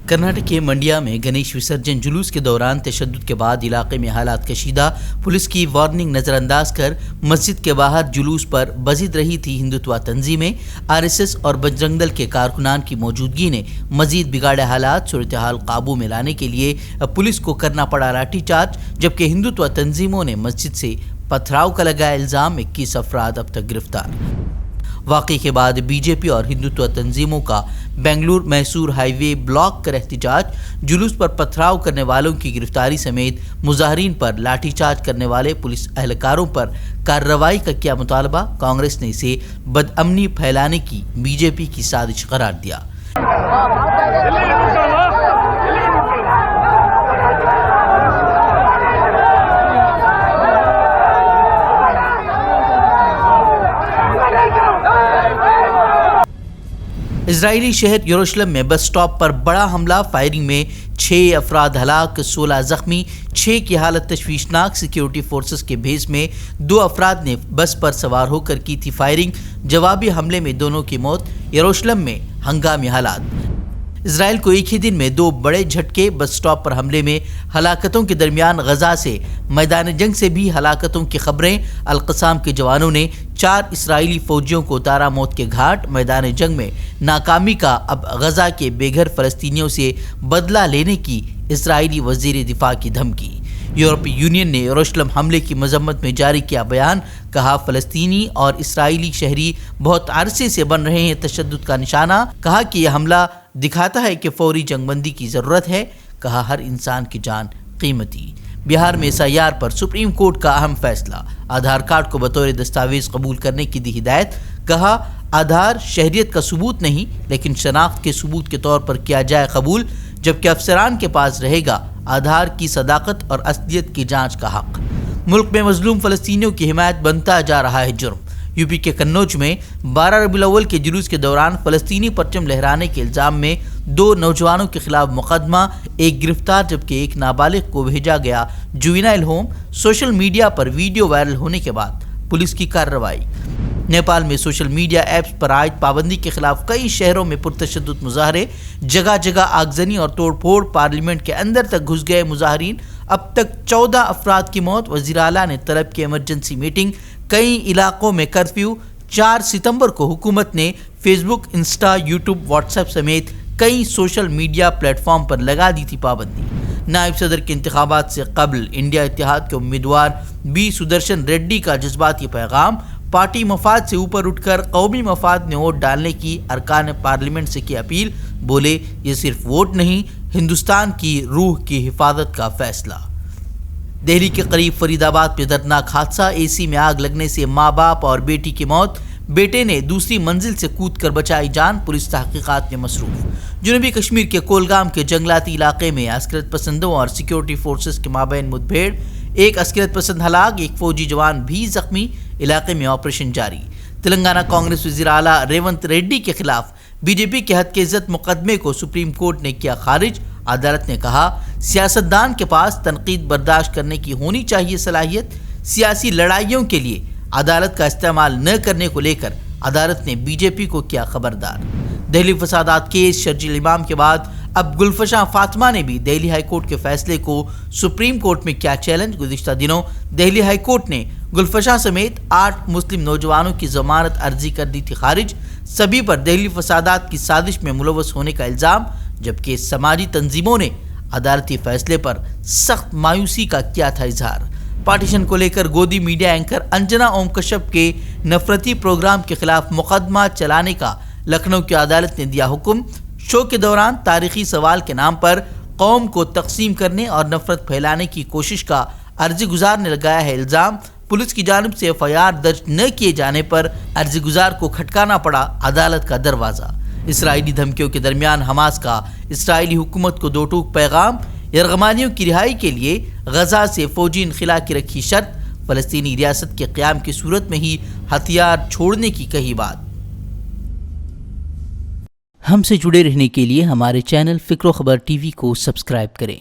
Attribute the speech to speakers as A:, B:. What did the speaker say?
A: کرناٹک کے منڈیا میں گنیش وسرجن جلوس کے دوران تشدد کے بعد علاقے میں حالات کشیدہ، پولیس کی وارننگ نظر انداز کر مسجد کے باہر جلوس پر بزد رہی تھی ہندوتوا تنظیمیں۔ RSS اور بجرنگ دل کے کارکنان کی موجودگی نے مزید بگاڑے حالات، صورتحال قابو میں لانے کے لیے پولیس کو کرنا پڑا لاٹھی چارج، جبکہ ہندوتوا تنظیموں نے مسجد سے پتھراؤ کا لگایا الزام، 21 افراد اب تک گرفتار۔ واقعے کے بعد BJP اور ہندوتوا تنظیموں کا بنگلور میسور ہائی وے بلاک کر احتجاج، جلوس پر پتھراؤ کرنے والوں کی گرفتاری سمیت مظاہرین پر لاٹھی چارج کرنے والے پولیس اہلکاروں پر کارروائی کا کیا مطالبہ، کانگریس نے اسے بدامنی پھیلانے کی BJP کی سازش قرار دیا۔ اسرائیلی شہر یروشلم میں بس سٹاپ پر بڑا حملہ، فائرنگ میں 6 افراد ہلاک، 16 زخمی، 6 کی حالت تشویشناک۔ سیکیورٹی فورسز کے بھیس میں 2 افراد نے بس پر سوار ہو کر کی تھی فائرنگ، جوابی حملے میں دونوں کی موت۔ یروشلم میں ہنگامی حالات، اسرائیل کو ایک ہی دن میں 2 بڑے جھٹکے، بس سٹاپ پر حملے میں ہلاکتوں کے درمیان غزہ سے میدان جنگ سے بھی ہلاکتوں کی خبریں۔ القسام کے جوانوں نے 4 اسرائیلی فوجیوں کو اتارا موت کے گھاٹ، میدان جنگ میں ناکامی کا اب غزہ کے بے گھر فلسطینیوں سے بدلہ لینے کی اسرائیلی وزیر دفاع کی دھمکی۔ یورپی یونین نے یروشلم حملے کی مذمت میں جاری کیا بیان، کہا فلسطینی اور اسرائیلی شہری بہت عرصے سے بن رہے ہیں تشدد کا نشانہ، کہا کہ یہ حملہ دکھاتا ہے کہ فوری جنگ بندی کی ضرورت ہے، کہا ہر انسان کی جان قیمتی۔ بہار میں SIR پر سپریم کورٹ کا اہم فیصلہ، آدھار کارڈ کو بطور دستاویز قبول کرنے کی دی ہدایت، کہا آدھار شہریت کا ثبوت نہیں لیکن شناخت کے ثبوت کے طور پر کیا جائے قبول، جبکہ افسران کے پاس رہے گا آدھار کی صداقت اور اصلیت کی جانچ کا حق۔ ملک میں مظلوم فلسطینیوں کی حمایت بنتا جا رہا ہے جرم، UP کے قنوج میں 12 ربیع الاول کے جلوس کے دوران فلسطینی پرچم لہرانے کے الزام میں 2 نوجوانوں کے خلاف مقدمہ، 1 گرفتار جبکہ 1 نابالغ کو بھیجا گیا جوینائل ہوم۔ سوشل میڈیا پر ویڈیو وائرل ہونے کے بعد پولیس کی کارروائی۔ نیپال میں سوشل میڈیا ایپس پر عائد پابندی کے خلاف کئی شہروں میں پرتشدد مظاہرے، جگہ جگہ آگزنی اور توڑ پھوڑ، پارلیمنٹ کے اندر تک گھس گئے مظاہرین، اب تک 14 افراد کی موت۔ وزیر اعلیٰ نے طلب کی ایمرجنسی میٹنگ، کئی علاقوں میں کرفیو۔ 4 ستمبر کو حکومت نے فیس بک، انسٹا، یوٹیوب، واٹس ایپ سمیت کئی سوشل میڈیا پلیٹ فارم پر لگا دی تھی پابندی۔ نائب صدر کے انتخابات سے قبل انڈیا اتحاد کے امیدوار B سدرشن ریڈی کا جذباتی پیغام، پارٹی مفاد سے اوپر اٹھ کر قومی مفاد میں ووٹ ڈالنے کی ارکان پارلیمنٹ سے کی اپیل، بولے یہ صرف ووٹ نہیں، ہندوستان کی روح کی حفاظت کا فیصلہ۔ دہلی کے قریب فرید آباد میں دردناک حادثہ، AC میں آگ لگنے سے ماں باپ اور بیٹی کی موت، بیٹے نے دوسری منزل سے کود کر بچائی جان، پولیس تحقیقات میں مصروف۔ جنوبی کشمیر کے کولگام کے جنگلاتی علاقے میں عسکریت پسندوں اور سیکیورٹی فورسز کے مابین مدبھیڑ، 1 عسکریت پسند ہلاک، 1 فوجی جوان بھی زخمی، علاقے میں آپریشن جاری۔ تلنگانہ کانگریس وزیر اعلیٰ ریونت ریڈی کے خلاف BJP کے حد کے عزت مقدمے کو سپریم کورٹ نے کیا خارج، عدالت نے کہا سیاستدان کے پاس تنقید برداشت کرنے کی ہونی چاہیے صلاحیت، سیاسی لڑائیوں کے لیے عدالت کا استعمال نہ کرنے کو لے کر عدالت نے BJP کو کیا خبردار۔ دہلی فسادات کیس، شرجیل امام کے بعد اب گلفشاں فاطمہ نے بھی دہلی ہائی کورٹ کے فیصلے کو سپریم کورٹ میں کیا چیلنج۔ گزشتہ دنوں دہلی ہائی کورٹ نے گلفشاں سمیت 8 مسلم نوجوانوں کی ضمانت عرضی کر دی تھی خارج، سبھی پر دہلی فسادات کی سازش میں ملوث ہونے کا الزام، جبکہ سماجی تنظیموں نے عدالتی فیصلے پر سخت مایوسی کا کیا تھا اظہار۔ پارٹیشن کو لے کر گودی میڈیا اینکر انجنا اوم کشپ کے نفرتی پروگرام کے خلاف مقدمہ چلانے کا لکھنؤ کی عدالت نے دیا حکم۔ شو کے دوران تاریخی سوال کے نام پر قوم کو تقسیم کرنے اور نفرت پھیلانے کی کوشش کا عرضی گزار نے لگایا ہے الزام۔ پولیس کی جانب سے FIR درج نہ کیے جانے پر عرضی گزار کو کھٹکانا پڑا عدالت کا دروازہ۔ اسرائیلی دھمکیوں کے درمیان حماس کا اسرائیلی حکومت کو 2 ٹوک پیغام، یرغمالیوں کی رہائی کے لیے غزہ سے فوجی انخلا کی رکھی شرط، فلسطینی ریاست کے قیام کی صورت میں ہی ہتھیار چھوڑنے کی کہی بات۔ ہم سے جڑے رہنے کے لیے ہمارے چینل فکر و خبر TV کو سبسکرائب کریں۔